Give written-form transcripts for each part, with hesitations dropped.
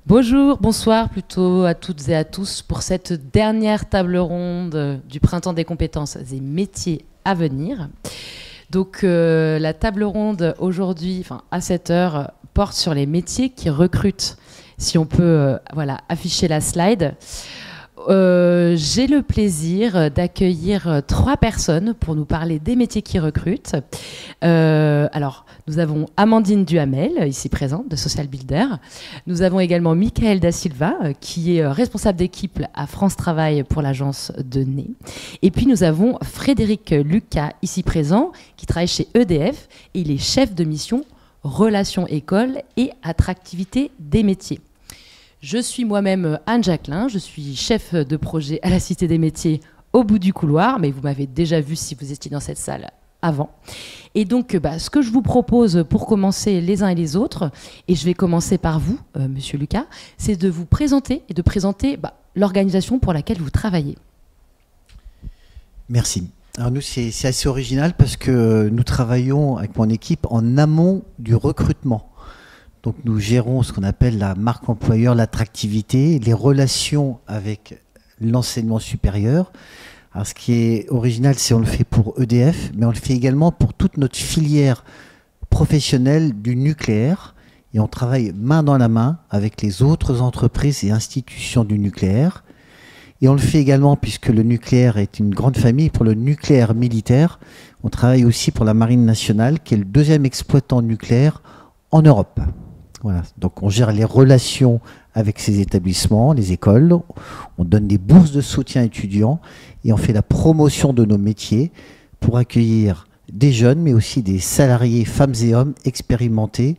Bonjour, bonsoir plutôt à toutes et à tous pour cette dernière table ronde du Printemps des compétences et métiers à venir. Donc la table ronde aujourd'hui, à 7 heures, porte sur les métiers qui recrutent. Si on peut afficher la slide. J'ai le plaisir d'accueillir 3 personnes pour nous parler des métiers qui recrutent. Alors, nous avons Amandine Duhamel, ici présente, de Social Builder. Nous avons également Michael Da Silva, qui est responsable d'équipe à France Travail pour l'agence de Nez. Et puis, nous avons Frédéric Lucas, ici présent, qui travaille chez EDF, et il est chef de mission Relations École et Attractivité des métiers. Je suis moi-même Anne Jacquelin, je suis chef de projet à la Cité des métiers au bout du couloir, mais vous m'avez déjà vu si vous étiez dans cette salle avant. Et donc, ce que je vous propose pour commencer les uns et les autres, et je vais commencer par vous, Monsieur Lucas, c'est de vous présenter et de présenter l'organisation pour laquelle vous travaillez. Merci. Alors nous, c'est assez original parce que nous travaillons avec mon équipe en amont du recrutement. Donc nous gérons ce qu'on appelle la marque employeur, l'attractivité, les relations avec l'enseignement supérieur. Alors ce qui est original, c'est qu'on le fait pour EDF, mais on le fait également pour toute notre filière professionnelle du nucléaire. Et on travaille main dans la main avec les autres entreprises et institutions du nucléaire. Et on le fait également, puisque le nucléaire est une grande famille, pour le nucléaire militaire. On travaille aussi pour la Marine nationale, qui est le 2e exploitant nucléaire en Europe. Voilà. Donc on gère les relations avec ces établissements, les écoles, on donne des bourses de soutien étudiants et on fait la promotion de nos métiers pour accueillir des jeunes, mais aussi des salariés, femmes et hommes expérimentés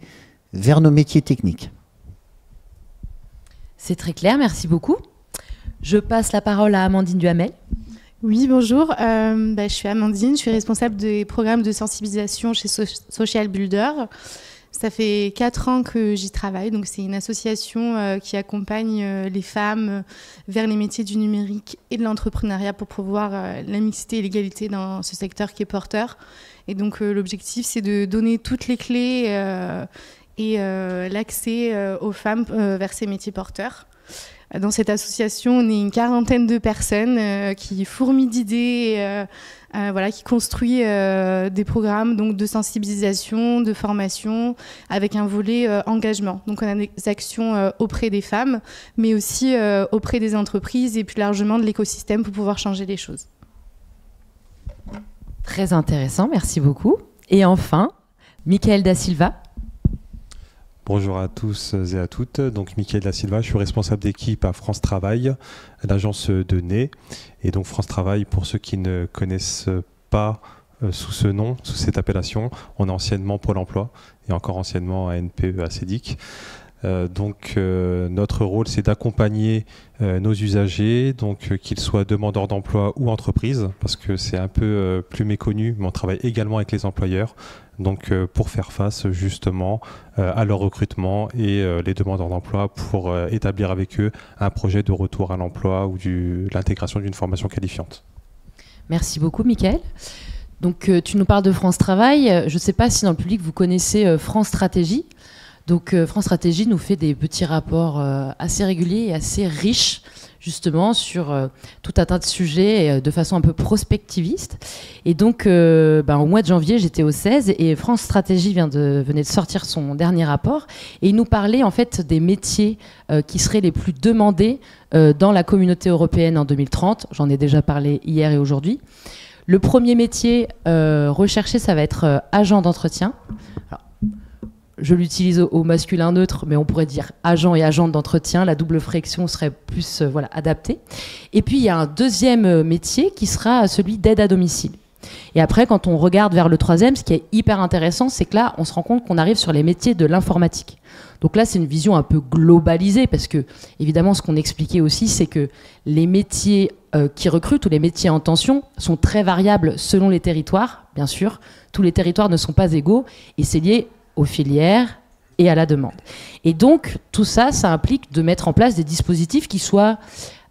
vers nos métiers techniques. C'est très clair, merci beaucoup. Je passe la parole à Amandine Duhamel. Oui, bonjour. Je suis Amandine, je suis responsable des programmes de sensibilisation chez Social Builder. Ça fait 4 ans que j'y travaille, donc c'est une association qui accompagne les femmes vers les métiers du numérique et de l'entrepreneuriat pour promouvoir la mixité et l'égalité dans ce secteur qui est porteur. Et donc l'objectif, c'est de donner toutes les clés et l'accès aux femmes vers ces métiers porteurs. Dans cette association, on est une 40aine de personnes qui fourmillent d'idées, qui construit des programmes donc, de sensibilisation, de formation, avec un volet engagement. Donc on a des actions auprès des femmes, mais aussi auprès des entreprises et plus largement de l'écosystème pour pouvoir changer les choses. Très intéressant, merci beaucoup. Et enfin, Michael Da Silva. Bonjour à tous et à toutes, donc Michael Da Silva, je suis responsable d'équipe à France Travail, l'agence de Nez. Et donc France Travail, pour ceux qui ne connaissent pas sous ce nom, sous cette appellation, on est anciennement Pôle emploi et encore anciennement ANPE à CEDIC. Notre rôle, c'est d'accompagner nos usagers, qu'ils soient demandeurs d'emploi ou entreprises, parce que c'est un peu plus méconnu, mais on travaille également avec les employeurs, pour faire face justement à leur recrutement et les demandeurs d'emploi pour établir avec eux un projet de retour à l'emploi ou l'intégration d'une formation qualifiante. Merci beaucoup, Michael. Donc, tu nous parles de France Travail. Je ne sais pas si dans le public vous connaissez France Stratégie. Donc France Stratégie nous fait des petits rapports assez réguliers et assez riches justement sur tout un tas de sujets de façon un peu prospectiviste. Et donc au mois de janvier, j'étais au 16 et France Stratégie venait de sortir son dernier rapport et il nous parlait en fait des métiers qui seraient les plus demandés dans la communauté européenne en 2030. J'en ai déjà parlé hier et aujourd'hui. Le premier métier recherché, ça va être agent d'entretien. Alors, je l'utilise au masculin neutre, mais on pourrait dire agent et agente d'entretien. La double flexion serait plus adaptée. Et puis, il y a un deuxième métier qui sera celui d'aide à domicile. Et après, quand on regarde vers le troisième, ce qui est hyper intéressant, c'est que là, on se rend compte qu'on arrive sur les métiers de l'informatique. Donc là, c'est une vision un peu globalisée, parce que, évidemment, ce qu'on expliquait aussi, c'est que les métiers qui recrutent ou les métiers en tension sont très variables selon les territoires, bien sûr. Tous les territoires ne sont pas égaux, et c'est lié aux filières et à la demande. Et donc, tout ça, ça implique de mettre en place des dispositifs qui soient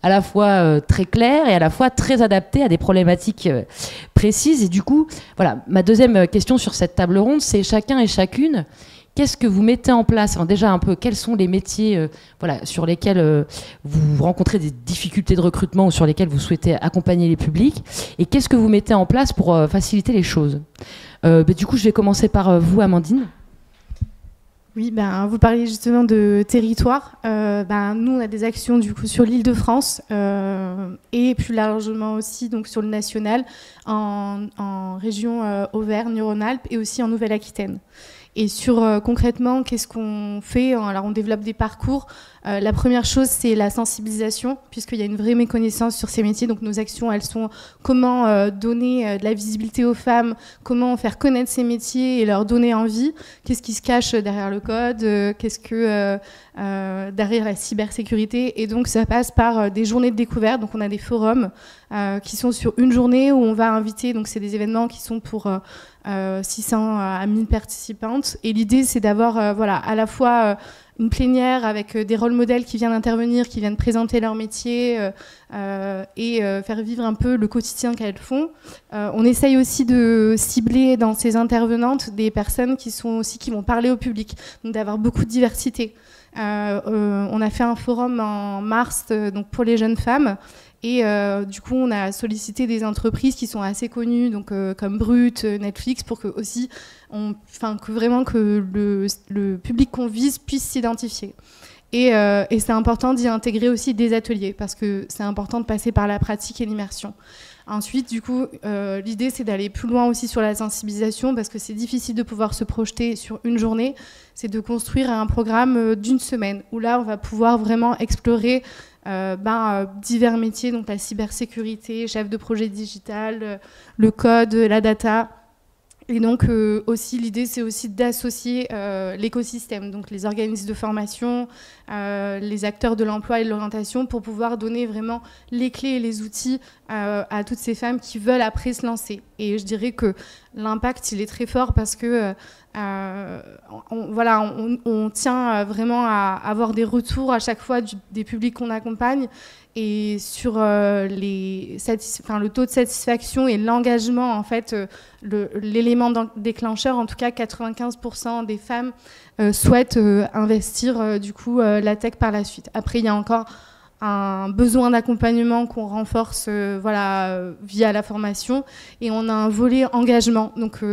à la fois très clairs et à la fois très adaptés à des problématiques précises. Et du coup, voilà, ma deuxième question sur cette table ronde, c'est chacun et chacune, qu'est-ce que vous mettez en place? Alors déjà un peu, quels sont les métiers voilà, sur lesquels vous rencontrez des difficultés de recrutement ou sur lesquels vous souhaitez accompagner les publics? Et qu'est-ce que vous mettez en place pour faciliter les choses? Du coup, je vais commencer par vous, Amandine. Oui, vous parliez justement de territoire. Nous, on a des actions du coup sur l'Île-de-France et plus largement aussi donc sur le national, en région Auvergne-Rhône-Alpes et aussi en Nouvelle-Aquitaine. Et sur concrètement, qu'est-ce qu'on fait? Alors, on développe des parcours. La première chose, c'est la sensibilisation, puisqu'il y a une vraie méconnaissance sur ces métiers. Donc, nos actions, elles sont comment donner de la visibilité aux femmes, comment faire connaître ces métiers et leur donner envie. Qu'est-ce qui se cache derrière le code? Qu'est-ce que derrière la cybersécurité? Et donc, ça passe par des journées de découverte. Donc, on a des forums qui sont sur une journée où on va inviter. Donc, c'est des événements qui sont pour 600 à 1000 participantes. Et l'idée, c'est d'avoir à la fois une plénière avec des rôles modèles qui viennent intervenir, qui viennent présenter leur métier et faire vivre un peu le quotidien qu'elles font. On essaye aussi de cibler dans ces intervenantes des personnes qui vont parler au public, donc d'avoir beaucoup de diversité. On a fait un forum en mars donc pour les jeunes femmes. Et du coup, on a sollicité des entreprises qui sont assez connues, donc comme Brut, Netflix, pour que aussi, que le public qu'on vise puisse s'identifier. Et c'est important d'y intégrer aussi des ateliers, parce que c'est important de passer par la pratique et l'immersion. Ensuite, du coup, l'idée, c'est d'aller plus loin aussi sur la sensibilisation, parce que c'est difficile de pouvoir se projeter sur une journée. C'est de construire un programme d'une semaine, où là, on va pouvoir vraiment explorer divers métiers, donc la cybersécurité, chef de projet digital, le code, la data. Et donc aussi l'idée, c'est aussi d'associer l'écosystème, donc les organismes de formation, les acteurs de l'emploi et de l'orientation, pour pouvoir donner vraiment les clés et les outils à toutes ces femmes qui veulent après se lancer. Et je dirais que l'impact, il est très fort, parce que on tient vraiment à avoir des retours à chaque fois des publics qu'on accompagne, et sur le taux de satisfaction et l'engagement, en fait, l'élément déclencheur, en tout cas 95% des femmes souhaitent investir du coup la tech par la suite. Après, il y a encore un besoin d'accompagnement qu'on renforce via la formation, et on a un volet engagement. Donc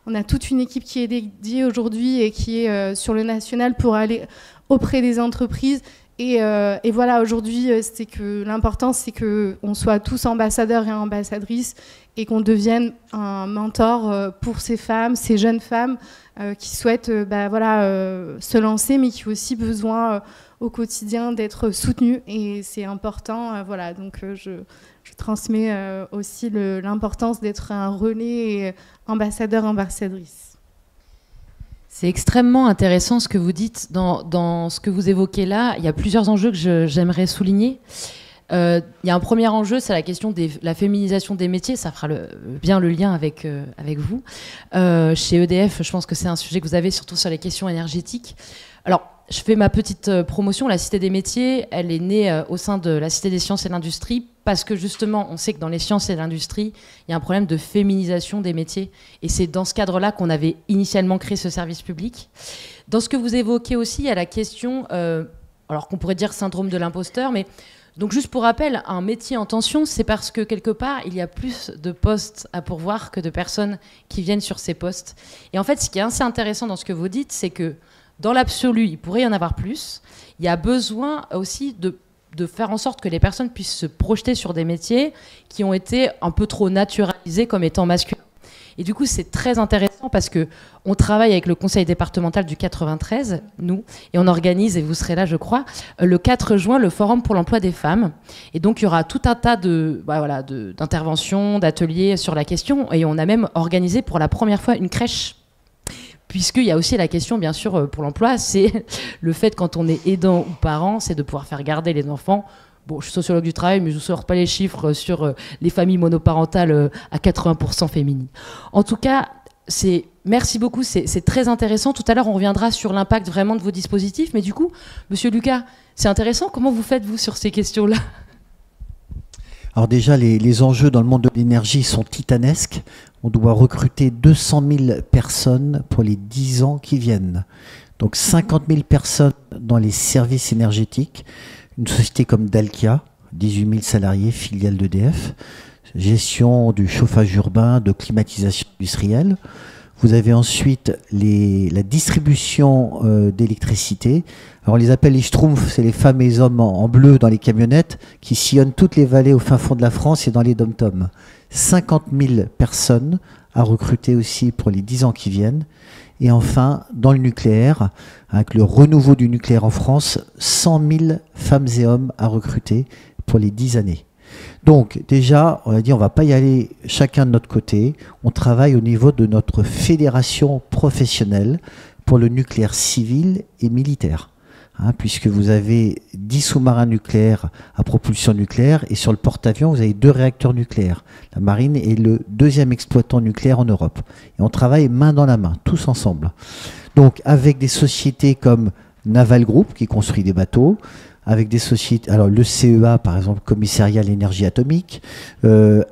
on a toute une équipe qui est dédiée aujourd'hui et qui est sur le national pour aller auprès des entreprises. Et aujourd'hui, c'est que l'important, c'est qu'on soit tous ambassadeurs et ambassadrices, et qu'on devienne un mentor pour ces femmes, ces jeunes femmes qui souhaitent se lancer, mais qui ont aussi besoin au quotidien d'être soutenues. Et c'est important. Donc je transmets aussi l'importance d'être un relais et ambassadeur, ambassadrice. C'est extrêmement intéressant ce que vous dites. Dans ce que vous évoquez là, il y a plusieurs enjeux que j'aimerais souligner. Il y a un premier enjeu, c'est la question de la féminisation des métiers. Ça fera bien le lien avec vous. Chez EDF, je pense que c'est un sujet que vous avez, surtout sur les questions énergétiques. Alors, je fais ma petite promotion. La Cité des métiers, elle est née au sein de la Cité des sciences et de l'industrie, parce que justement, on sait que dans les sciences et l'industrie, il y a un problème de féminisation des métiers. Et c'est dans ce cadre-là qu'on avait initialement créé ce service public. Dans ce que vous évoquez aussi, il y a la question, alors qu'on pourrait dire syndrome de l'imposteur, mais donc juste pour rappel, un métier en tension, c'est parce que quelque part, il y a plus de postes à pourvoir que de personnes qui viennent sur ces postes. Et en fait, ce qui est assez intéressant dans ce que vous dites, c'est que dans l'absolu, il pourrait y en avoir plus. Il y a besoin aussi de faire en sorte que les personnes puissent se projeter sur des métiers qui ont été un peu trop naturalisés comme étant masculins. Et du coup, c'est très intéressant, parce qu'on travaille avec le conseil départemental du 93, nous, et on organise, et vous serez là, je crois, le 4 juin, le Forum pour l'emploi des femmes. Et donc, il y aura tout un tas d'interventions, d'ateliers sur la question, et on a même organisé pour la première fois une crèche, puisqu'il y a aussi la question, bien sûr, pour l'emploi, c'est le fait, quand on est aidant ou parent, c'est de pouvoir faire garder les enfants. Bon, je suis sociologue du travail, mais je ne sors pas les chiffres sur les familles monoparentales à 80% féminines. En tout cas, merci beaucoup, c'est très intéressant. Tout à l'heure, on reviendra sur l'impact vraiment de vos dispositifs. Mais du coup, Monsieur Lucas, c'est intéressant. Comment vous faites, vous, sur ces questions-là ? Alors déjà, les enjeux dans le monde de l'énergie sont titanesques. on doit recruter 200 000 personnes pour les 10 ans qui viennent. Donc 50 000 personnes dans les services énergétiques, une société comme Dalkia, 18 000 salariés, filiale d'EDF, gestion du chauffage urbain, de climatisation industrielle. Vous avez ensuite la distribution d'électricité. Alors on les appelle les Schtroumpfs, c'est les femmes et les hommes en bleu dans les camionnettes qui sillonnent toutes les vallées au fin fond de la France et dans les dom-toms. 50 000 personnes à recruter aussi pour les 10 ans qui viennent. Et enfin, dans le nucléaire, avec le renouveau du nucléaire en France, 100 000 femmes et hommes à recruter pour les 10 années. Donc déjà, on a dit on ne va pas y aller chacun de notre côté. On travaille au niveau de notre fédération professionnelle pour le nucléaire civil et militaire. Puisque vous avez 10 sous-marins nucléaires à propulsion nucléaire et sur le porte-avions, vous avez 2 réacteurs nucléaires. La marine est le 2e exploitant nucléaire en Europe. Et on travaille main dans la main, tous ensemble. Donc avec des sociétés comme Naval Group, qui construit des bateaux, avec des sociétés, alors le CEA par exemple, Commissariat à l'énergie atomique,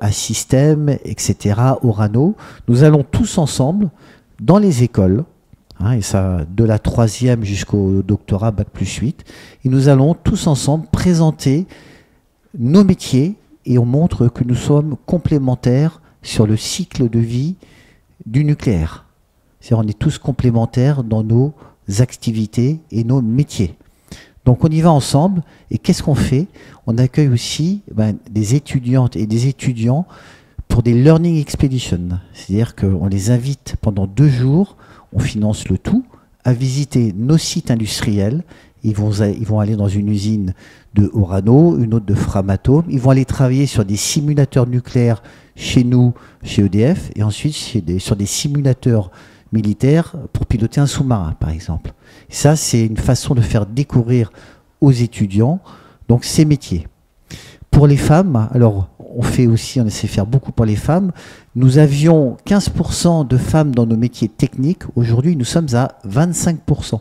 Assystem, etc., Orano, nous allons tous ensemble dans les écoles, et ça de la 3e jusqu'au doctorat Bac plus 8, et nous allons tous ensemble présenter nos métiers et on montre que nous sommes complémentaires sur le cycle de vie du nucléaire. C'est-à-dire on est tous complémentaires dans nos activités et nos métiers. Donc on y va ensemble et qu'est-ce qu'on fait? On accueille aussi des étudiantes et des étudiants pour des Learning Expeditions. C'est-à-dire qu'on les invite pendant 2 jours, on finance le tout, à visiter nos sites industriels. Ils vont aller dans une usine de Orano, une autre de Framatome. Ils vont aller travailler sur des simulateurs nucléaires chez nous, chez EDF, et ensuite sur des simulateurs militaires pour piloter un sous-marin, par exemple. Et ça, c'est une façon de faire découvrir aux étudiants donc ces métiers. Pour les femmes, alors on essaie de faire beaucoup pour les femmes. Nous avions 15% de femmes dans nos métiers techniques. Aujourd'hui, nous sommes à 25%.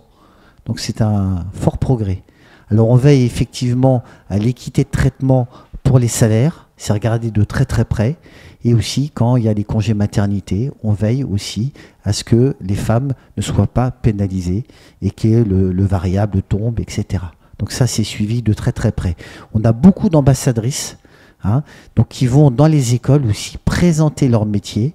Donc c'est un fort progrès. Alors on veille effectivement à l'équité de traitement pour les salaires. C'est regardé de très très près. Et aussi, quand il y a les congés maternité, on veille aussi à ce que les femmes ne soient pas pénalisées et que le variable tombe, etc. Donc ça, c'est suivi de très très près. On a beaucoup d'ambassadrices donc qui vont dans les écoles aussi présenter leur métier.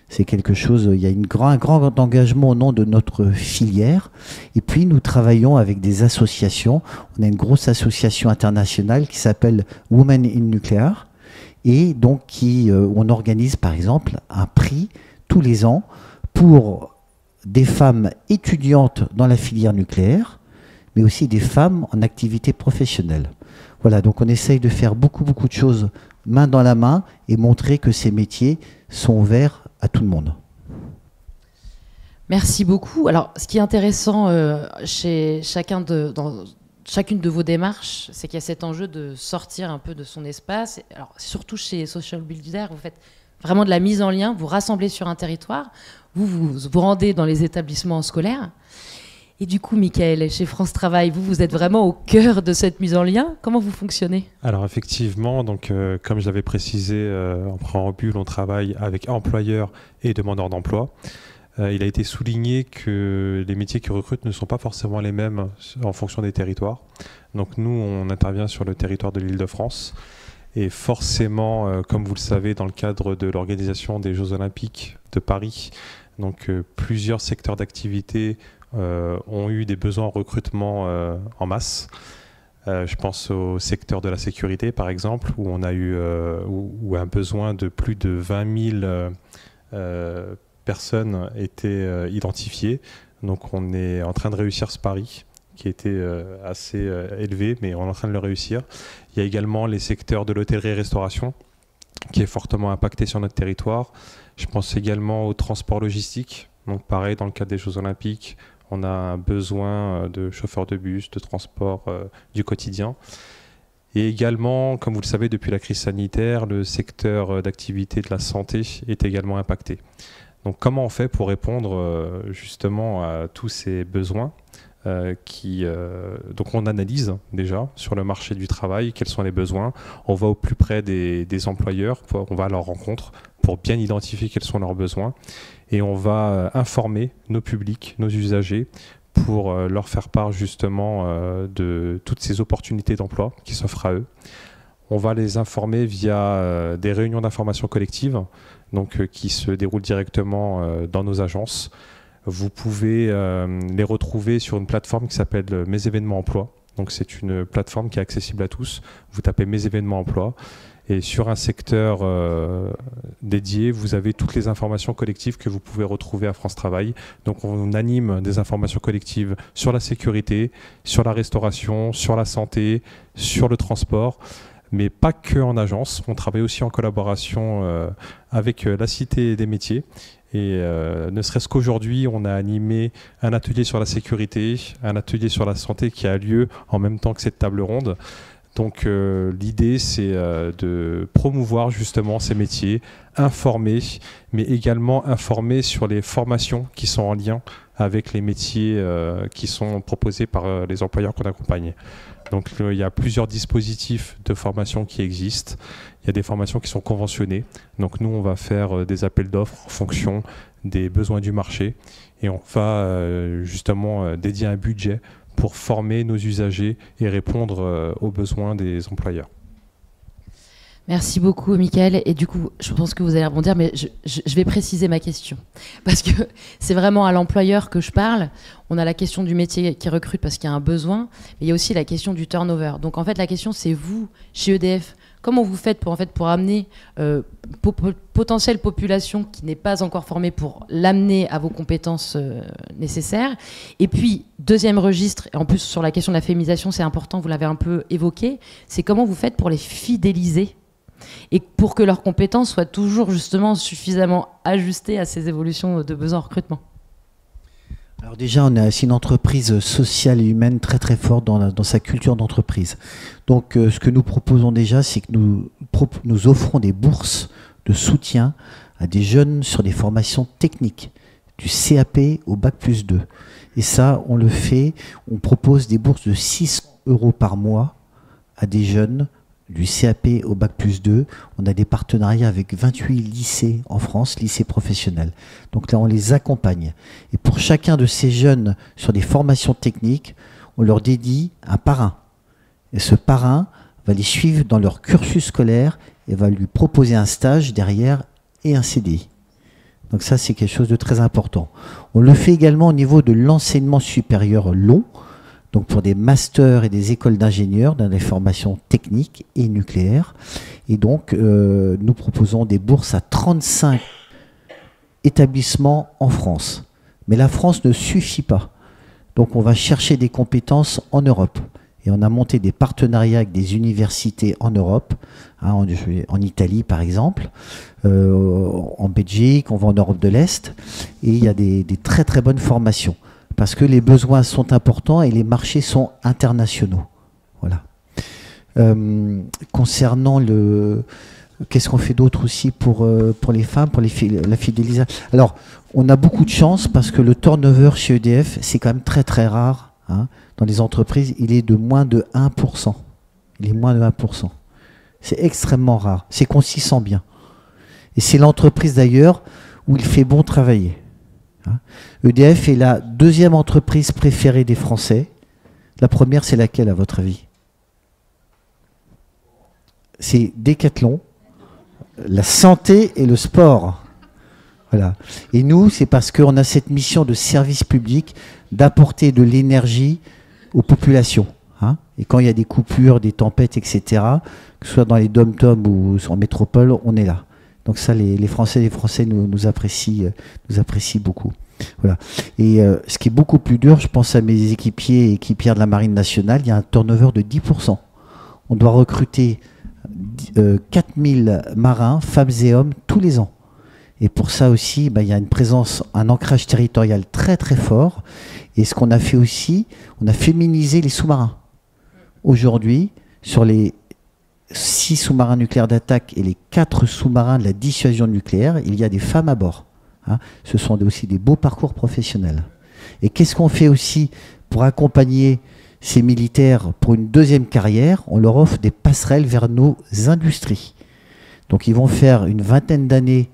C'est quelque chose, il y a un grand engagement au nom de notre filière. Et puis nous travaillons avec des associations. On a une grosse association internationale qui s'appelle Women in Nuclear. Et donc on organise par exemple un prix tous les ans pour des femmes étudiantes dans la filière nucléaire, mais aussi des femmes en activité professionnelle. Voilà, donc on essaye de faire beaucoup de choses main dans la main et montrer que ces métiers sont ouverts à tout le monde. Merci beaucoup. Alors, ce qui est intéressant chez dans chacune de vos démarches, c'est qu'il y a cet enjeu de sortir un peu de son espace. Alors, surtout chez Social Builder, vous faites vraiment de la mise en lien, vous rassemblez sur un territoire, vous rendez dans les établissements scolaires. Et du coup, Michael, chez France Travail, vous êtes vraiment au cœur de cette mise en lien. Comment vous fonctionnez? Alors effectivement, donc, comme je l'avais précisé en préambule, on travaille avec employeurs et demandeurs d'emploi. Il a été souligné que les métiers qui recrutent ne sont pas forcément les mêmes en fonction des territoires. Donc nous, on intervient sur le territoire de l'Île-de-France. Et forcément, comme vous le savez, dans le cadre de l'organisation des Jeux Olympiques de Paris, donc plusieurs secteurs d'activité ont eu des besoins en recrutement en masse. Je pense au secteur de la sécurité, par exemple, où on a eu où un besoin de plus de 20 000 personnes était identifiées. Donc on est en train de réussir ce pari, qui était assez élevé, mais on est en train de le réussir. Il y a également les secteurs de l'hôtellerie et restauration, qui est fortement impacté sur notre territoire. Je pense également au transport logistique. Donc pareil, dans le cadre des Jeux Olympiques, on a un besoin de chauffeurs de bus, de transport du quotidien. Et également, comme vous le savez, depuis la crise sanitaire, le secteur d'activité de la santé est également impacté. Donc comment on fait pour répondre justement à tous ces besoins? Donc on analyse déjà sur le marché du travail quels sont les besoins, on va au plus près des employeurs, on va à leur rencontre pour bien identifier quels sont leurs besoins et on va informer nos publics, nos usagers pour leur faire part justement de toutes ces opportunités d'emploi qui s'offrent à eux. On va les informer via des réunions d'information collective donc, qui se déroulent directement dans nos agences. Vous pouvez les retrouver sur une plateforme qui s'appelle Mes événements emploi. Donc c'est une plateforme qui est accessible à tous. Vous tapez Mes événements emploi et sur un secteur dédié, vous avez toutes les informations collectives que vous pouvez retrouver à France Travail. Donc on anime des informations collectives sur la sécurité, sur la restauration, sur la santé, sur le transport. Mais pas que en agence, on travaille aussi en collaboration avec la Cité des métiers. Et ne serait-ce qu'aujourd'hui, on a animé un atelier sur la sécurité, un atelier sur la santé qui a lieu en même temps que cette table ronde. Donc l'idée, c'est de promouvoir justement ces métiers, informer, mais également informer sur les formations qui sont en lien avec les métiers qui sont proposés par les employeurs qu'on accompagne. Donc il y a plusieurs dispositifs de formation qui existent. Il y a des formations qui sont conventionnées. Donc nous, on va faire des appels d'offres en fonction des besoins du marché. Et on va justement dédier un budget pour former nos usagers et répondre aux besoins des employeurs. Merci beaucoup, Mickaël. Et du coup, je pense que vous allez rebondir, mais je vais préciser ma question. Parce que c'est vraiment à l'employeur que je parle. On a la question du métier qui recrute parce qu'il y a un besoin, mais il y a aussi la question du turnover. Donc en fait, la question, c'est vous, chez EDF, comment vous faites pour amener potentielle population qui n'est pas encore formée pour l'amener à vos compétences nécessaires. Et puis, deuxième registre, et en plus sur la question de la féminisation, c'est important, vous l'avez un peu évoqué, c'est comment vous faites pour les fidéliser et pour que leurs compétences soient toujours justement suffisamment ajustées à ces évolutions de besoins en recrutement. Alors déjà, c'est une entreprise sociale et humaine très très forte dans sa culture d'entreprise. Donc ce que nous proposons déjà, c'est que nous offrons des bourses de soutien à des jeunes sur des formations techniques, du CAP au Bac+2. Et ça, on le fait, on propose des bourses de 600 € par mois à des jeunes du CAP au Bac+2. On a des partenariats avec 28 lycées en France, lycées professionnels. Donc là, on les accompagne. Et pour chacun de ces jeunes sur des formations techniques, on leur dédie un parrain. Et ce parrain va les suivre dans leur cursus scolaire et va lui proposer un stage derrière et un CDI. Donc ça, c'est quelque chose de très important. On le fait également au niveau de l'enseignement supérieur long, donc pour des masters et des écoles d'ingénieurs dans des formations techniques et nucléaires. Et donc, nous proposons des bourses à 35 établissements en France. Mais la France ne suffit pas. Donc, on va chercher des compétences en Europe. Et on a monté des partenariats avec des universités en Europe, hein, en Italie par exemple, en Belgique, on va en Europe de l'Est. Et il y a des très très bonnes formations. Parce que les besoins sont importants et les marchés sont internationaux. Voilà. Concernant qu'est-ce qu'on fait d'autre aussi pour les femmes, pour la fidélisation. Alors, on a beaucoup de chance parce que le turnover chez EDF, c'est quand même très très rare. Hein. Dans les entreprises, il est de moins de 1%. Il est moins de 1%. C'est extrêmement rare. C'est qu'on s'y sent bien. Et c'est l'entreprise d'ailleurs où il fait bon travailler. EDF est la deuxième entreprise préférée des Français. La première, c'est laquelle à votre avis? C'est Decathlon, la santé et le sport. Voilà. Et nous, c'est parce qu'on a cette mission de service public d'apporter de l'énergie aux populations. Hein. Et quand il y a des coupures, des tempêtes, etc., que ce soit dans les dom-toms ou en métropole, on est là. Donc ça, les Français nous apprécient beaucoup. Voilà. Et ce qui est beaucoup plus dur, je pense à mes équipiers et équipières de la Marine nationale, il y a un turnover de 10%. On doit recruter 4000 marins, femmes et hommes, tous les ans. Et pour ça aussi, il y a une présence, un ancrage territorial très très fort. Et ce qu'on a fait aussi, on a féminisé les sous-marins. Aujourd'hui, sur les 6 sous-marins nucléaires d'attaque et les 4 sous-marins de la dissuasion nucléaire, il y a des femmes à bord. Hein. Ce sont aussi des beaux parcours professionnels. Et qu'est-ce qu'on fait aussi pour accompagner ces militaires pour une deuxième carrière, on leur offre des passerelles vers nos industries. Donc ils vont faire une vingtaine d'années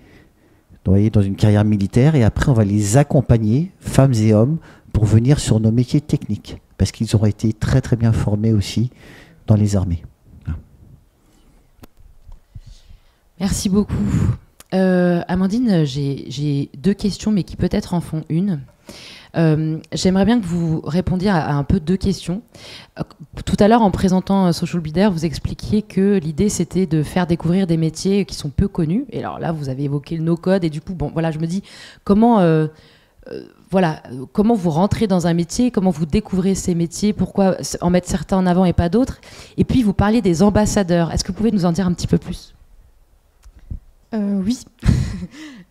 dans une carrière militaire et après on va les accompagner, femmes et hommes, pour venir sur nos métiers techniques. Parce qu'ils auront été très très bien formés aussi dans les armées. Merci beaucoup. Amandine, j'ai 2 questions, mais qui peut-être en font une. J'aimerais bien que vous répondiez à un peu 2 questions. Tout à l'heure, en présentant Social Builder, vous expliquiez que l'idée, c'était de faire découvrir des métiers qui sont peu connus. Et alors là, vous avez évoqué le no-code. Et du coup, bon, voilà, je me dis, comment vous rentrez dans un métier, comment vous découvrez ces métiers, pourquoi en mettre certains en avant et pas d'autres. Et puis, vous parliez des ambassadeurs. Est-ce que vous pouvez nous en dire un petit peu plus ? Oui.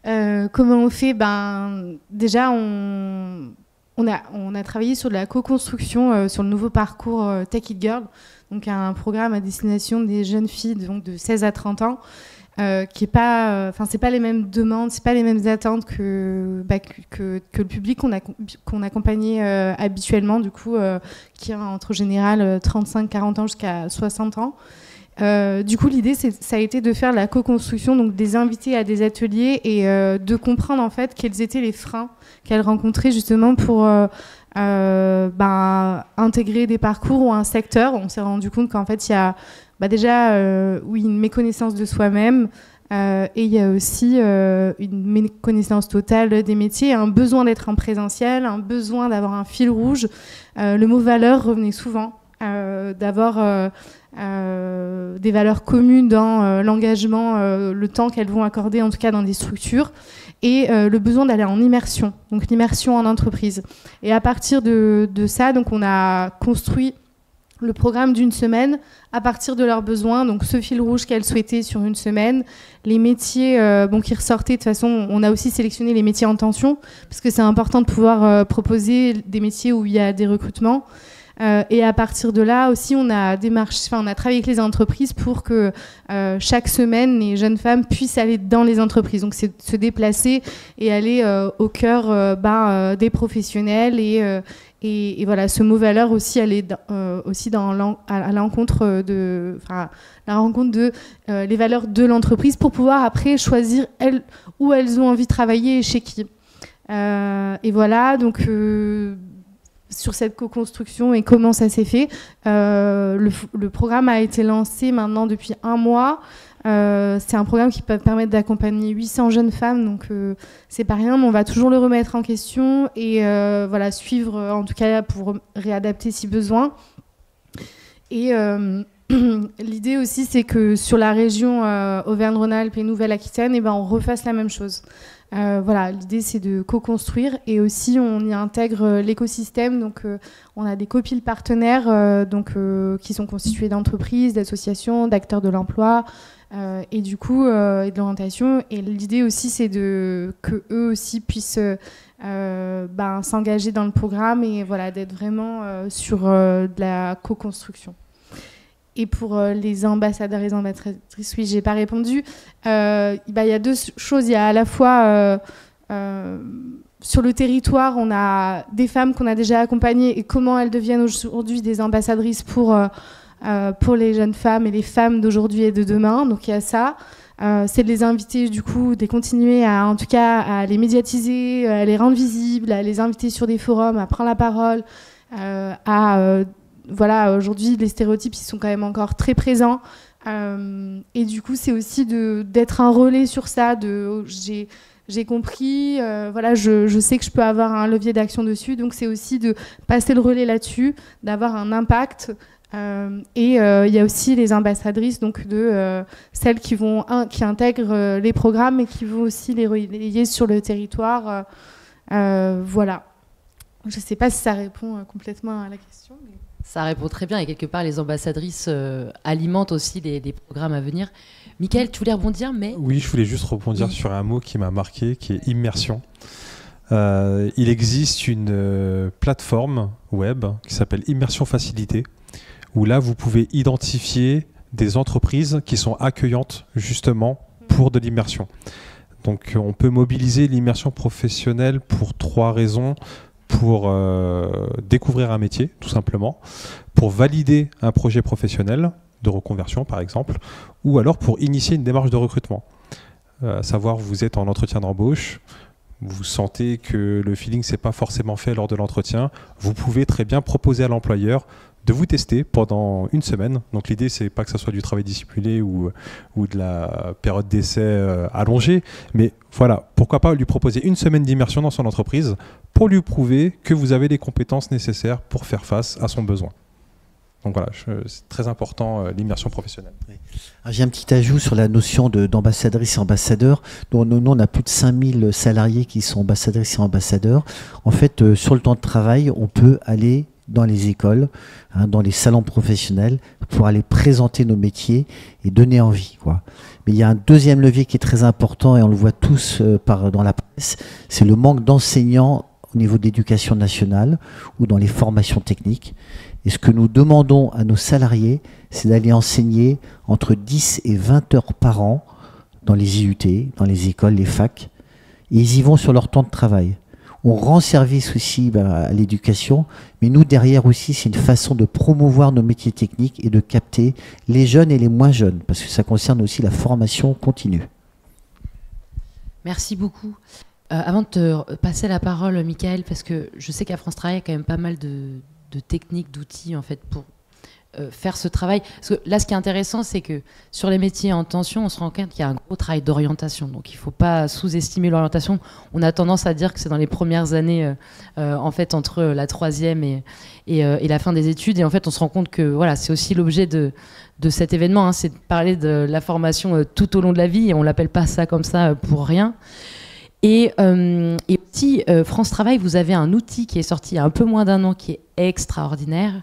Comment on fait ? Déjà, on a travaillé sur de la co-construction sur le nouveau parcours Take It Girl, donc un programme à destination des jeunes filles donc de 16 à 30 ans, qui est pas, c'est pas les mêmes demandes, c'est pas les mêmes attentes que le public qu'on accompagnait habituellement, du coup, qui a entre général 35-40 ans jusqu'à 60 ans. Du coup, l'idée, ça a été de faire la co-construction, donc des invités à des ateliers et de comprendre en fait quels étaient les freins qu'elles rencontraient justement pour intégrer des parcours ou un secteur. On s'est rendu compte qu'en fait, il y a déjà une méconnaissance de soi-même et il y a aussi une méconnaissance totale des métiers, un besoin d'être en présentiel, un besoin d'avoir un fil rouge. Le mot valeur revenait souvent, d'avoir des valeurs communes dans l'engagement, le temps qu'elles vont accorder en tout cas dans des structures et le besoin d'aller en immersion, donc l'immersion en entreprise. Et à partir de ça, donc on a construit le programme d'une semaine à partir de leurs besoins, donc ce fil rouge qu'elles souhaitaient sur une semaine, les métiers qui ressortaient. De toute façon, on a aussi sélectionné les métiers en tension parce que c'est important de pouvoir proposer des métiers où il y a des recrutements. Et à partir de là aussi, on a travaillé avec les entreprises pour que chaque semaine, les jeunes femmes puissent aller dans les entreprises. Donc, c'est se déplacer et aller au cœur des professionnels. Et voilà, ce mot valeur aussi, aller aussi à l'encontre de la rencontre de les valeurs de l'entreprise pour pouvoir après choisir où elles ont envie de travailler et chez qui. Et voilà, donc sur cette co-construction et comment ça s'est fait. Le programme a été lancé maintenant depuis 1 mois. C'est un programme qui peut permettre d'accompagner 800 jeunes femmes, donc c'est pas rien, mais on va toujours le remettre en question et suivre, en tout cas pour réadapter si besoin. Et l'idée aussi, c'est que sur la région Auvergne-Rhône-Alpes et Nouvelle-Aquitaine, on refasse la même chose. L'idée, c'est de co-construire et aussi on y intègre l'écosystème. Donc, on a des copils partenaires qui sont constitués d'entreprises, d'associations, d'acteurs de l'emploi et du coup et de l'orientation. Et l'idée aussi, c'est que eux aussi puissent s'engager dans le programme et d'être vraiment sur de la co-construction. Et pour les ambassadeurs et les ambassadrices, oui, j'ai pas répondu. Y a 2 choses. Il y a à la fois sur le territoire, on a des femmes qu'on a déjà accompagnées et comment elles deviennent aujourd'hui des ambassadrices pour les jeunes femmes et les femmes d'aujourd'hui et de demain. Donc il y a ça. C'est de les inviter, du coup, de continuer en tout cas à les médiatiser, à les rendre visibles, à les inviter sur des forums, à prendre la parole, aujourd'hui, les stéréotypes, ils sont quand même encore très présents. Et du coup, c'est aussi d'être un relais sur ça. J'ai compris, je sais que je peux avoir un levier d'action dessus. Donc, c'est aussi de passer le relais là-dessus, d'avoir un impact. Et il y a aussi les ambassadrices, donc celles qui intègrent les programmes et qui vont aussi les relayer sur le territoire. Voilà. Je ne sais pas si ça répond complètement à la question. Mais... Ça répond très bien et quelque part les ambassadrices alimentent aussi les programmes à venir. Mickaël, tu voulais rebondir Oui, je voulais juste rebondir sur un mot qui m'a marqué, qui est immersion. Il existe une plateforme web qui s'appelle Immersion Facilité, où là vous pouvez identifier des entreprises qui sont accueillantes justement pour de l'immersion. Donc on peut mobiliser l'immersion professionnelle pour 3 raisons. pour découvrir un métier, tout simplement, pour valider un projet professionnel de reconversion, par exemple, ou alors pour initier une démarche de recrutement. À savoir, vous êtes en entretien d'embauche, vous sentez que le feeling s'est pas forcément fait lors de l'entretien, vous pouvez très bien proposer à l'employeur de vous tester pendant une semaine. Donc l'idée, c'est pas que ça soit du travail dissimulé ou de la période d'essai allongée, mais voilà, pourquoi pas lui proposer une semaine d'immersion dans son entreprise pour lui prouver que vous avez les compétences nécessaires pour faire face à son besoin. Donc voilà, c'est très important, l'immersion professionnelle. Oui. J'ai un petit ajout sur la notion d'ambassadrice et ambassadeur. Nous, on a plus de 5000 salariés qui sont ambassadrices et ambassadeurs. En fait, sur le temps de travail, on peut aller dans les écoles, dans les salons professionnels, pour aller présenter nos métiers et donner envie, quoi. Mais il y a un deuxième levier qui est très important, et on le voit tous dans la presse, c'est le manque d'enseignants au niveau de l'éducation nationale ou dans les formations techniques. Et ce que nous demandons à nos salariés, c'est d'aller enseigner entre 10 et 20 heures par an dans les IUT, dans les écoles, les facs. Et ils y vont sur leur temps de travail. On rend service aussi à l'éducation, mais nous, derrière aussi, c'est une façon de promouvoir nos métiers techniques et de capter les jeunes et les moins jeunes, parce que ça concerne aussi la formation continue. Merci beaucoup. Avant de te passer la parole, Michael, parce que je sais qu'à France Travail, il y a quand même pas mal de techniques, d'outils en fait pour faire ce travail. Parce que là, ce qui est intéressant, c'est que sur les métiers en tension, on se rend compte qu'il y a un gros travail d'orientation. Donc, il ne faut pas sous-estimer l'orientation. On a tendance à dire que c'est dans les premières années, en fait, entre la troisième et la fin des études. Et en fait, on se rend compte que voilà, c'est aussi l'objet de cet événement, hein, c'est de parler de la formation tout au long de la vie. Et on ne l'appelle pas ça comme ça pour rien. Et aussi, France Travail, vous avez un outil qui est sorti il y a un peu moins d'un an, qui est extraordinaire,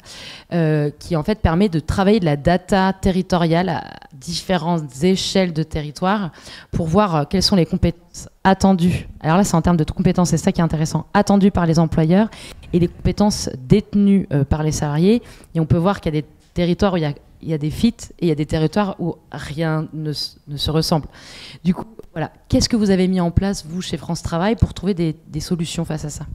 qui en fait permet de travailler de la data territoriale à différentes échelles de territoire pour voir quelles sont les compétences attendues. Alors là, c'est en termes de compétences, c'est ça qui est intéressant, attendues par les employeurs et les compétences détenues par les salariés. Et on peut voir qu'il y a des territoires où il y a des fits et il y a des territoires où rien ne se ressemble. Du coup, voilà, qu'est-ce que vous avez mis en place, vous, chez France Travail, pour trouver des solutions face à ça ?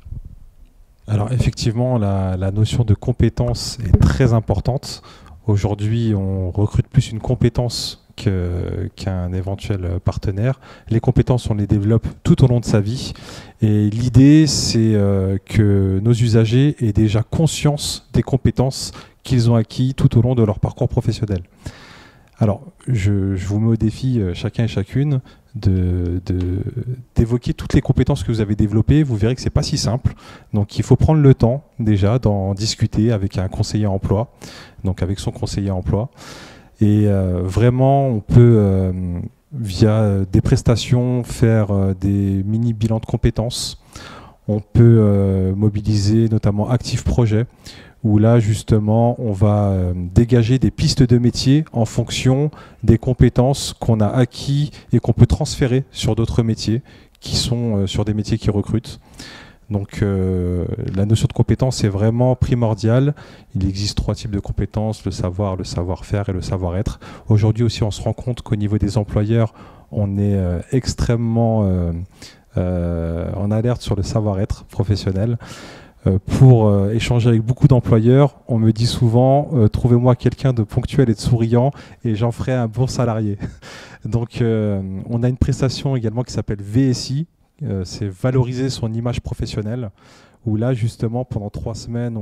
Alors effectivement, la notion de compétence est très importante. Aujourd'hui, on recrute plus une compétence qu'un éventuel partenaire. Les compétences, on les développe tout au long de sa vie. Et l'idée, c'est que nos usagers aient déjà conscience des compétences qu'ils ont acquis tout au long de leur parcours professionnel. Alors, je vous mets au défi, chacun et chacune, d'évoquer toutes les compétences que vous avez développées. Vous verrez que c'est pas si simple. Donc, il faut prendre le temps déjà d'en discuter avec un conseiller emploi, donc avec son conseiller emploi. Et vraiment, on peut, via des prestations, faire des mini-bilans de compétences. On peut mobiliser notamment Active Projet, où là, justement, on va dégager des pistes de métier en fonction des compétences qu'on a acquis et qu'on peut transférer sur d'autres métiers qui sont sur des métiers qui recrutent. Donc la notion de compétence est vraiment primordiale. Il existe 3 types de compétences, le savoir, le savoir-faire et le savoir-être. Aujourd'hui aussi, on se rend compte qu'au niveau des employeurs, on est extrêmement en alerte sur le savoir-être professionnel. Pour échanger avec beaucoup d'employeurs, on me dit souvent trouvez-moi quelqu'un de ponctuel et de souriant et j'en ferai un bon salarié. Donc on a une prestation également qui s'appelle VSI, c'est valoriser son image professionnelle, où là justement pendant 3 semaines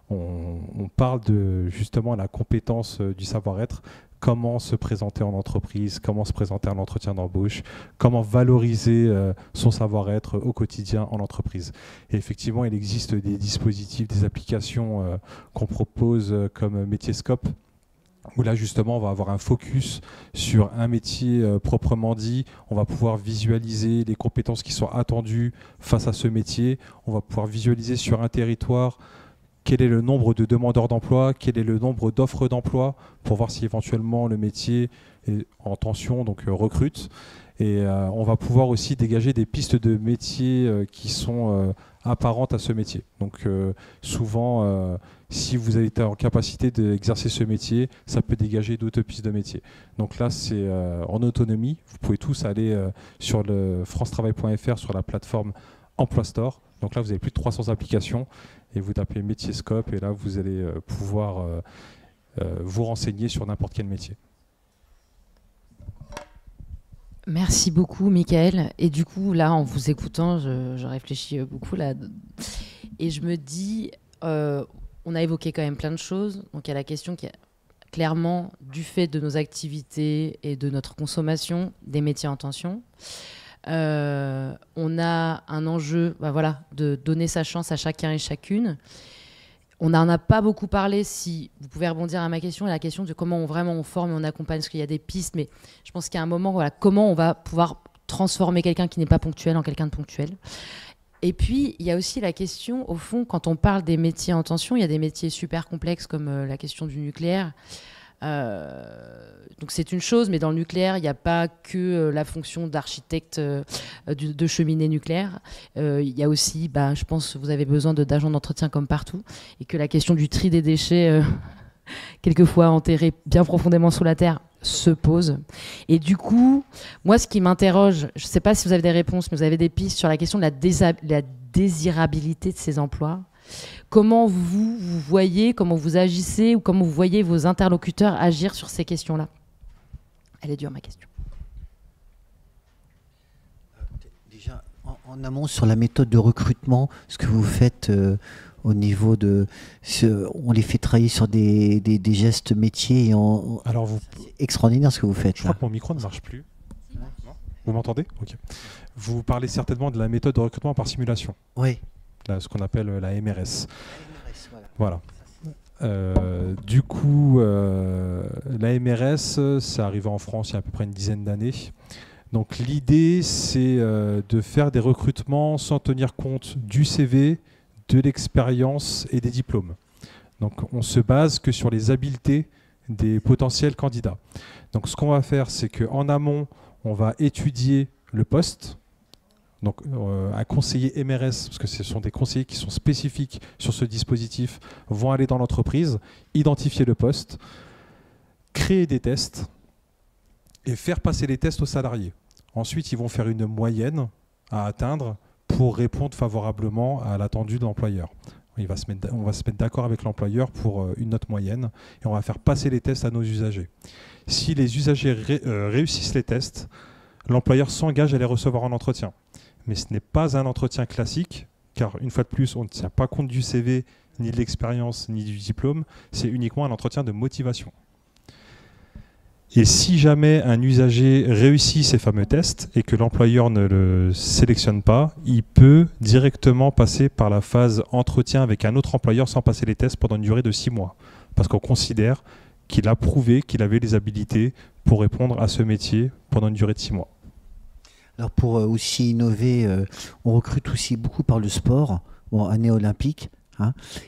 on parle de justement la compétence du savoir-être. Comment se présenter en entreprise, comment se présenter à l'entretien d'embauche, comment valoriser son savoir-être au quotidien en entreprise. Et effectivement, il existe des dispositifs, des applications qu'on propose comme Métier-Scope, où là justement on va avoir un focus sur un métier proprement dit, on va pouvoir visualiser les compétences qui sont attendues face à ce métier, on va pouvoir visualiser sur un territoire quel est le nombre de demandeurs d'emploi, quel est le nombre d'offres d'emploi, pour voir si éventuellement le métier est en tension, donc recrute. Et on va pouvoir aussi dégager des pistes de métiers qui sont apparentes à ce métier. Donc souvent, si vous avez été en capacité d'exercer ce métier, ça peut dégager d'autres pistes de métiers. Donc là, c'est en autonomie. Vous pouvez tous aller sur le francetravail.fr, sur la plateforme Emploi Store. Donc là, vous avez plus de 300 applications et vous tapez Métier-Scope et là, vous allez pouvoir vous renseigner sur n'importe quel métier. Merci beaucoup, Michael. Et du coup, là, en vous écoutant, je réfléchis beaucoup là. Et je me dis, on a évoqué quand même plein de choses. Donc, il y a la question qui est clairement du fait de nos activités et de notre consommation des métiers en tension. On a un enjeu de donner sa chance à chacun et chacune. On n'en a pas beaucoup parlé, si vous pouvez rebondir à ma question, et la question de comment on forme et on accompagne, parce qu'il y a des pistes, mais je pense qu'il y a un moment, comment on va pouvoir transformer quelqu'un qui n'est pas ponctuel en quelqu'un de ponctuel. Et puis, il y a aussi la question, au fond, quand on parle des métiers en tension, il y a des métiers super complexes comme la question du nucléaire. Donc c'est une chose, mais dans le nucléaire, il n'y a pas que la fonction d'architecte de cheminée nucléaire. Il y a aussi, je pense, vous avez besoin d'agents d'entretien comme partout, et que la question du tri des déchets, quelquefois enterrés bien profondément sous la terre, se pose. Et du coup, moi, ce qui m'interroge, je ne sais pas si vous avez des réponses, mais vous avez des pistes sur la question de la désirabilité de ces emplois. Comment vous voyez, comment vous agissez ou comment vous voyez vos interlocuteurs agir sur ces questions-là? Elle est dure, ma question. Déjà, en amont, sur la méthode de recrutement, ce que vous faites au niveau de... on les fait travailler sur des gestes métiers. Et alors c'est extraordinaire ce que vous faites. Je crois que mon micro ne marche plus. Non. Vous m'entendez? Ok. Vous parlez certainement de la méthode de recrutement par simulation. Oui. Ce qu'on appelle la MRS. Voilà. Du coup, la MRS, c'est arrivé en France il y a à peu près une dizaine d'années. Donc l'idée, c'est de faire des recrutements sans tenir compte du CV, de l'expérience et des diplômes. Donc on se base que sur les habiletés des potentiels candidats. Donc ce qu'on va faire, c'est qu'en amont, on va étudier le poste. Donc un conseiller MRS, parce que ce sont des conseillers qui sont spécifiques sur ce dispositif, vont aller dans l'entreprise, identifier le poste, créer des tests et faire passer les tests aux salariés. Ensuite, ils vont faire une moyenne à atteindre pour répondre favorablement à l'attendu de l'employeur. On va se mettre d'accord avec l'employeur pour une note moyenne et on va faire passer les tests à nos usagers. Si les usagers réussissent les tests, l'employeur s'engage à les recevoir en entretien. Mais ce n'est pas un entretien classique, car une fois de plus, on ne tient pas compte du CV, ni de l'expérience, ni du diplôme. C'est uniquement un entretien de motivation. Et si jamais un usager réussit ces fameux tests et que l'employeur ne le sélectionne pas, il peut directement passer par la phase entretien avec un autre employeur sans passer les tests pendant une durée de 6 mois. Parce qu'on considère qu'il a prouvé qu'il avait les habilités pour répondre à ce métier pendant une durée de 6 mois. Alors pour aussi innover, on recrute aussi beaucoup par le sport, année olympique.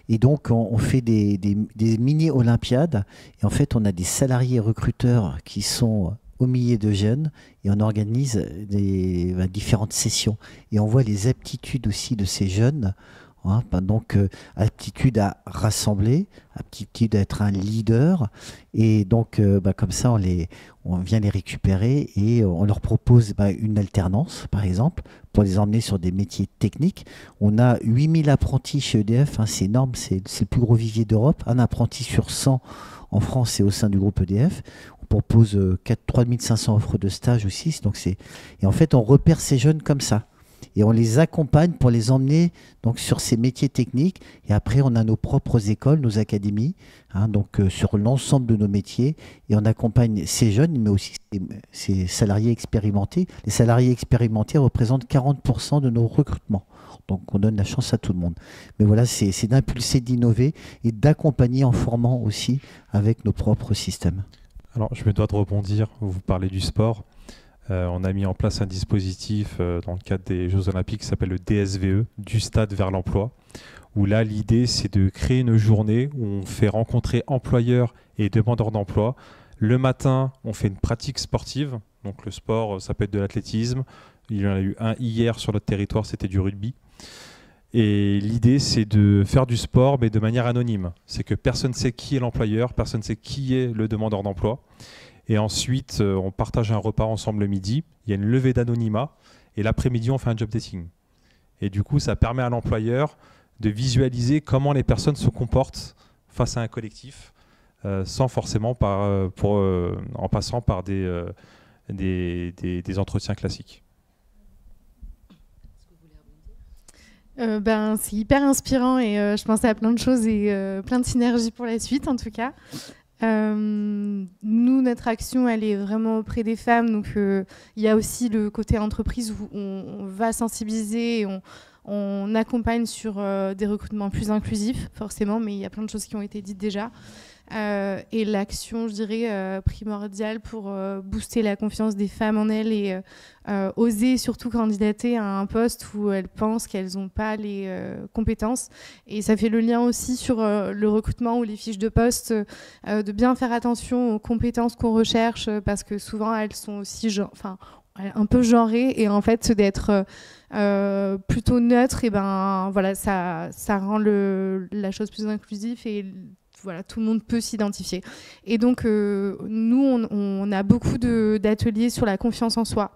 Et donc on fait des mini-olympiades. Et en fait, on a des salariés recruteurs qui sont au milieu de jeunes et on organise différentes sessions. Et on voit les aptitudes aussi de ces jeunes. Donc aptitude à rassembler, aptitude à être un leader, et donc comme ça on vient les récupérer et on leur propose une alternance par exemple pour les emmener sur des métiers techniques. On a 8000 apprentis chez EDF, c'est énorme, c'est le plus gros vivier d'Europe, un apprenti sur 100 en France et au sein du groupe EDF. On propose 3500 offres de stage aussi, et en fait on repère ces jeunes comme ça. Et on les accompagne pour les emmener donc, sur ces métiers techniques. Et après, on a nos propres écoles, nos académies, sur l'ensemble de nos métiers. Et on accompagne ces jeunes, mais aussi ces salariés expérimentés. Les salariés expérimentés représentent 40% de nos recrutements. Donc, on donne la chance à tout le monde. Mais voilà, c'est d'impulser, d'innover et d'accompagner en formant aussi avec nos propres systèmes. Alors, je me dois de rebondir. Vous parlez du sport. On a mis en place un dispositif dans le cadre des Jeux Olympiques qui s'appelle le DSVE, du stade vers l'emploi, où là l'idée c'est de créer une journée où on fait rencontrer employeurs et demandeurs d'emploi. Le matin, on fait une pratique sportive, donc le sport ça peut être de l'athlétisme, il y en a eu un hier sur notre territoire, c'était du rugby. Et l'idée c'est de faire du sport mais de manière anonyme, c'est que personne ne sait qui est l'employeur, personne ne sait qui est le demandeur d'emploi. Et ensuite, on partage un repas ensemble le midi. Il y a une levée d'anonymat. Et l'après-midi, on fait un job dating. Et du coup, ça permet à l'employeur de visualiser comment les personnes se comportent face à un collectif, sans forcément en passant par des entretiens classiques. C'est hyper inspirant et je pense à plein de choses et plein de synergies pour la suite en tout cas. Nous, notre action, elle est vraiment auprès des femmes. Donc, il y a aussi le côté entreprise où on va sensibiliser et on accompagne sur des recrutements plus inclusifs, forcément, mais il y a plein de choses qui ont été dites déjà. Et l'action, je dirais, primordiale pour booster la confiance des femmes en elles et oser surtout candidater à un poste où elles pensent qu'elles n'ont pas les compétences. Et ça fait le lien aussi sur le recrutement ou les fiches de poste, de bien faire attention aux compétences qu'on recherche, parce que souvent elles sont aussi un peu genrées, et en fait d'être plutôt neutre, et voilà, ça rend la chose plus inclusive et voilà, tout le monde peut s'identifier. Et donc, nous, on a beaucoup d'ateliers sur la confiance en soi.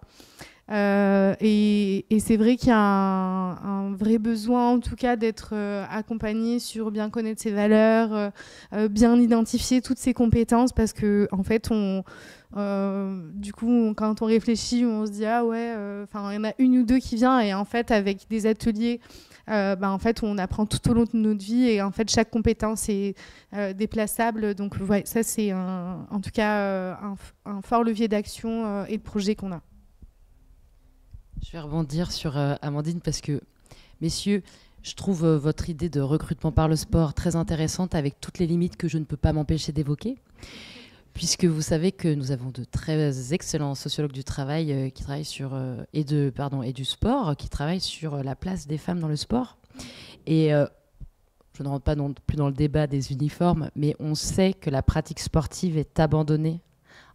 Et c'est vrai qu'il y a un vrai besoin, en tout cas, d'être accompagné sur bien connaître ses valeurs, bien identifier toutes ses compétences, parce que, en fait, du coup, quand on réfléchit, on se dit ah ouais, il y en a une ou deux qui vient, et en fait, avec des ateliers, en fait, on apprend tout au long de notre vie, et en fait, chaque compétence est déplaçable. Donc, ouais, ça, c'est en tout cas un fort levier d'action et de projet qu'on a. Je vais rebondir sur Amandine, parce que, messieurs, je trouve votre idée de recrutement par le sport très intéressante, avec toutes les limites que je ne peux pas m'empêcher d'évoquer, puisque vous savez que nous avons de très excellents sociologues du travail qui travaillent et du sport, qui travaillent sur la place des femmes dans le sport. Et je ne rentre pas plus dans le débat des uniformes, mais on sait que la pratique sportive est abandonnée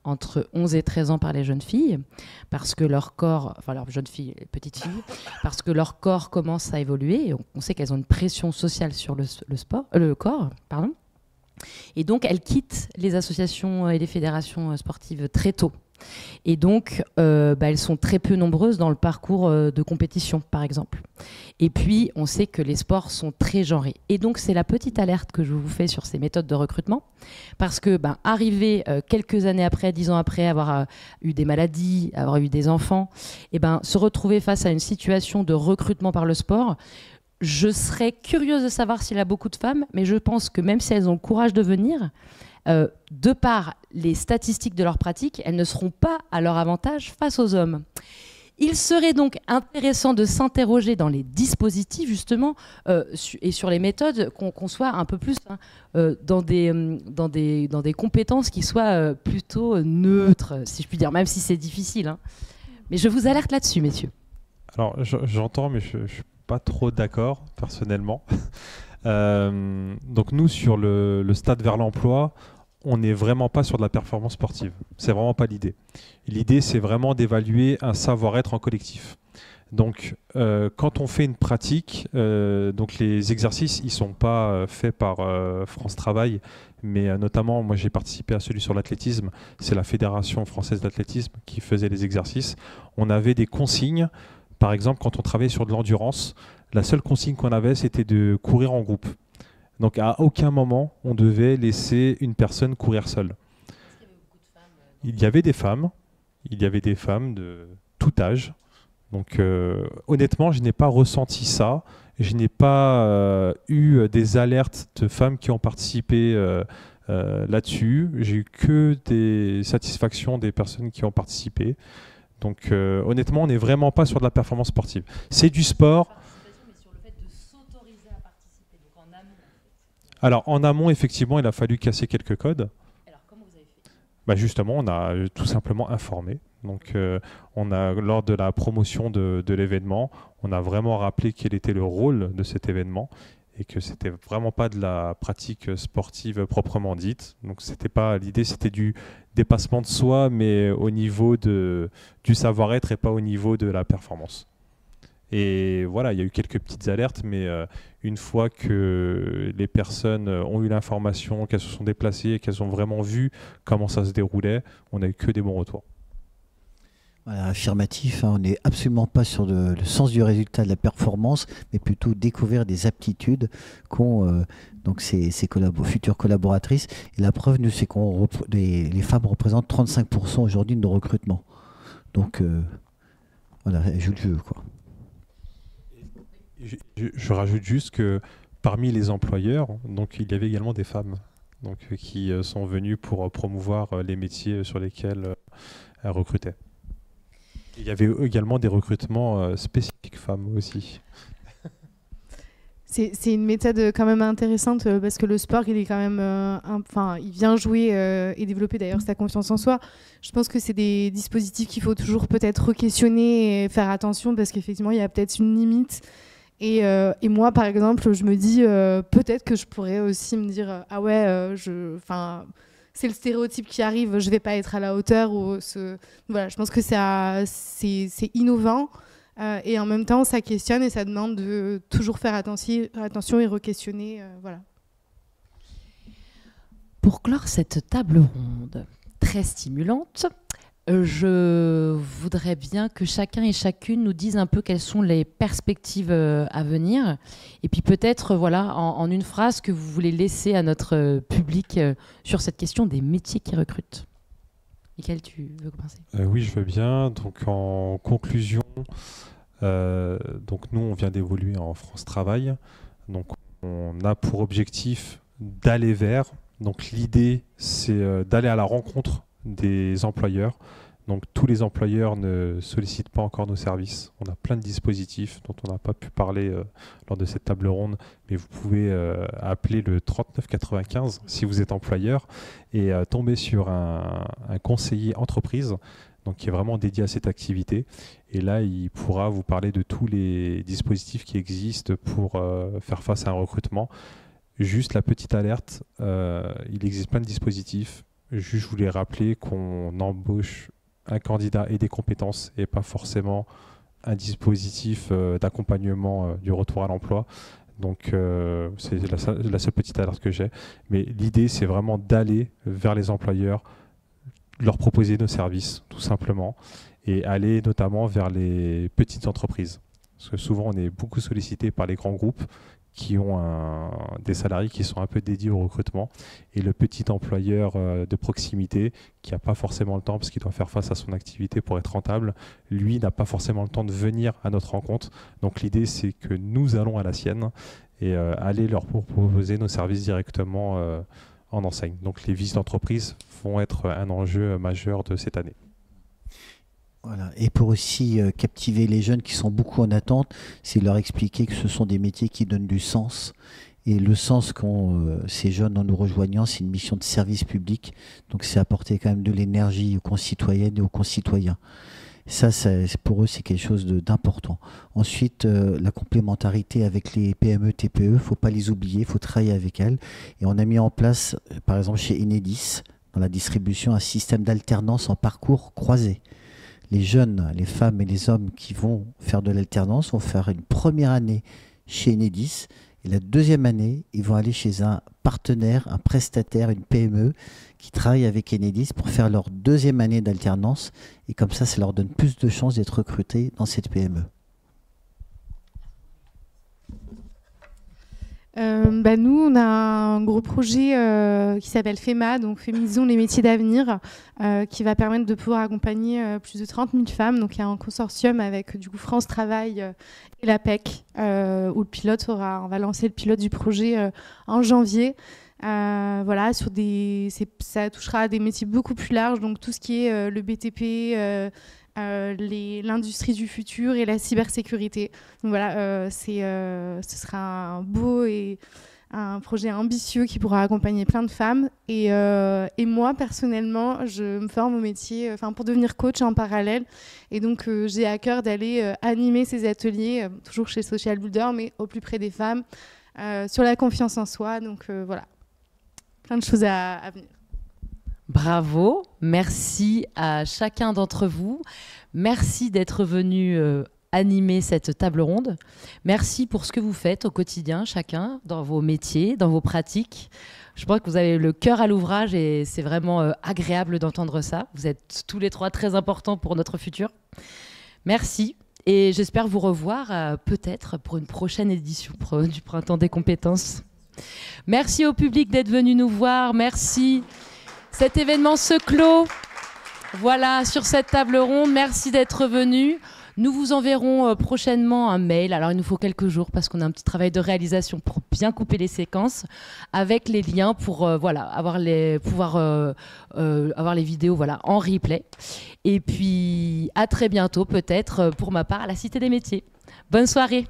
entre 11 et 13 ans par les jeunes filles, parce que leurs corps, enfin leurs jeunes filles, les petites filles, parce que leur corps commence à évoluer. Et on sait qu'elles ont une pression sociale sur le corps. Et donc, elles quittent les associations et les fédérations sportives très tôt. Et donc, elles sont très peu nombreuses dans le parcours de compétition, par exemple. Et puis, on sait que les sports sont très genrés. Et donc, c'est la petite alerte que je vous fais sur ces méthodes de recrutement. Parce que, arriver quelques années après, 10 ans après, avoir eu des maladies, avoir eu des enfants, et se retrouver face à une situation de recrutement par le sport, je serais curieuse de savoir s'il y a beaucoup de femmes, mais je pense que même si elles ont le courage de venir, de par les statistiques de leur pratique, elles ne seront pas à leur avantage face aux hommes. Il serait donc intéressant de s'interroger dans les dispositifs, justement, et sur les méthodes, qu'on soit un peu plus dans des compétences qui soient plutôt neutres, si je puis dire, même si c'est difficile. Hein. Mais je vous alerte là-dessus, messieurs. Alors, j'entends, mais je suis pas trop d'accord, personnellement. Donc nous, sur le stade vers l'emploi, on n'est vraiment pas sur de la performance sportive. C'est vraiment pas l'idée. L'idée, c'est vraiment d'évaluer un savoir-être en collectif. Donc, quand on fait une pratique, donc les exercices, ils sont pas faits par France Travail, mais notamment, moi j'ai participé à celui sur l'athlétisme. C'est la Fédération française d'athlétisme qui faisait les exercices. On avait des consignes. Par exemple, quand on travaillait sur de l'endurance, la seule consigne qu'on avait, c'était de courir en groupe. Donc, à aucun moment, on devait laisser une personne courir seule. Il y avait des femmes de tout âge. Donc, honnêtement, je n'ai pas ressenti ça. Je n'ai pas eu des alertes de femmes qui ont participé là-dessus. J'ai eu que des satisfactions des personnes qui ont participé. Donc, honnêtement, on n'est vraiment pas sur de la performance sportive. C'est du sport. Alors, en amont, effectivement, il a fallu casser quelques codes. Alors, comment vous avez fait ? Justement, on a tout simplement informé. Donc, lors de la promotion de l'événement, on a vraiment rappelé quel était le rôle de cet événement et que c'était vraiment pas de la pratique sportive proprement dite. Donc, l'idée, c'était du dépassement de soi, mais au niveau du savoir-être et pas au niveau de la performance. Et voilà, il y a eu quelques petites alertes, mais une fois que les personnes ont eu l'information, qu'elles se sont déplacées et qu'elles ont vraiment vu comment ça se déroulait, on n'a eu que des bons retours. Voilà, affirmatif, hein, on n'est absolument pas sur le sens du résultat de la performance, mais plutôt découvrir des aptitudes qu'ont donc ces futures collaboratrices. Et la preuve, nous, c'est qu'on les femmes représentent 35% aujourd'hui de nos recrutements. Donc voilà, elles jouent le jeu, quoi. Je rajoute juste que parmi les employeurs, donc, il y avait également des femmes donc, qui sont venues pour promouvoir les métiers sur lesquels elles recrutaient. Il y avait également des recrutements spécifiques femmes aussi. C'est une méthode quand même intéressante parce que le sport, il est quand même, il vient jouer et développer d'ailleurs sa confiance en soi. Je pense que c'est des dispositifs qu'il faut toujours peut-être re-questionner et faire attention parce qu'effectivement, il y a peut-être une limite. Et moi, par exemple, je me dis peut-être que je pourrais aussi me dire ah ouais, c'est le stéréotype qui arrive, je vais pas être à la hauteur. Voilà, je pense que c'est innovant. Et en même temps, ça questionne et ça demande de toujours faire attention et re-questionner. Voilà. Pour clore cette table ronde très stimulante, je voudrais bien que chacun et chacune nous dise un peu quelles sont les perspectives à venir. Et puis peut-être, voilà, en une phrase que vous voulez laisser à notre public sur cette question des métiers qui recrutent. Mickaël, tu veux commencer ? Oui, je veux bien. Donc en conclusion, donc nous on vient d'évoluer en France Travail. Donc on a pour objectif d'aller vers. Donc l'idée c'est d'aller à la rencontre des employeurs. Donc tous les employeurs ne sollicitent pas encore nos services. On a plein de dispositifs dont on n'a pas pu parler lors de cette table ronde, mais vous pouvez appeler le 3995 si vous êtes employeur et tomber sur un conseiller entreprise donc qui est vraiment dédié à cette activité. Et là, il pourra vous parler de tous les dispositifs qui existent pour faire face à un recrutement. Juste la petite alerte, il existe plein de dispositifs. Juste, je voulais rappeler qu'on embauche un candidat et des compétences et pas forcément un dispositif d'accompagnement du retour à l'emploi. Donc, c'est la seule petite alerte que j'ai. Mais l'idée, c'est vraiment d'aller vers les employeurs, leur proposer nos services, tout simplement, et aller notamment vers les petites entreprises. Parce que souvent, on est beaucoup sollicité par les grands groupes qui ont des salariés qui sont un peu dédiés au recrutement. Et le petit employeur de proximité, qui n'a pas forcément le temps, parce qu'il doit faire face à son activité pour être rentable, lui n'a pas forcément le temps de venir à notre rencontre. Donc l'idée, c'est que nous allons à la sienne et aller leur proposer nos services directement en enseigne. Donc les visites d'entreprise vont être un enjeu majeur de cette année. Voilà. Et pour aussi captiver les jeunes qui sont beaucoup en attente, c'est leur expliquer que ce sont des métiers qui donnent du sens. Et le sens qu'ont ces jeunes en nous rejoignant, c'est une mission de service public. Donc c'est apporter quand même de l'énergie aux concitoyennes et aux concitoyens. Ça, pour eux, c'est quelque chose d'important. Ensuite, la complémentarité avec les PME, TPE, il ne faut pas les oublier, il faut travailler avec elles. Et on a mis en place, par exemple chez Enedis, dans la distribution, un système d'alternance en parcours croisé. Les jeunes, les femmes et les hommes qui vont faire de l'alternance vont faire une première année chez Enedis et la deuxième année, ils vont aller chez un partenaire, un prestataire, une PME qui travaille avec Enedis pour faire leur deuxième année d'alternance et comme ça leur donne plus de chances d'être recrutés dans cette PME. Nous, on a un gros projet qui s'appelle FEMA, donc Féminisons les métiers d'avenir, qui va permettre de pouvoir accompagner plus de 30 000 femmes. Donc, il y a un consortium avec du coup France Travail et l'APEC, où le pilote on va lancer le pilote du projet en janvier. Voilà, ça touchera à des métiers beaucoup plus larges, donc tout ce qui est le BTP, l'industrie du futur et la cybersécurité. Donc voilà, ce sera un beau et un projet ambitieux qui pourra accompagner plein de femmes. Et moi, personnellement, je me forme au métier pour devenir coach en parallèle. Et donc, j'ai à cœur d'aller animer ces ateliers, toujours chez Social Builder, mais au plus près des femmes, sur la confiance en soi. Donc voilà, plein de choses à venir. Bravo, merci à chacun d'entre vous. Merci d'être venu animé cette table ronde. Merci pour ce que vous faites au quotidien, chacun, dans vos métiers, dans vos pratiques. Je pense que vous avez le cœur à l'ouvrage et c'est vraiment agréable d'entendre ça. Vous êtes tous les trois très importants pour notre futur. Merci. Et j'espère vous revoir peut-être pour une prochaine édition du Printemps des compétences. Merci au public d'être venu nous voir. Merci. Cet événement se clôt. Voilà, sur cette table ronde. Merci d'être venu. Nous vous enverrons prochainement un mail. Alors, il nous faut quelques jours parce qu'on a un petit travail de réalisation pour bien couper les séquences avec les liens pour avoir les vidéos en replay. Et puis, à très bientôt, peut-être, pour ma part, à la Cité des Métiers. Bonne soirée.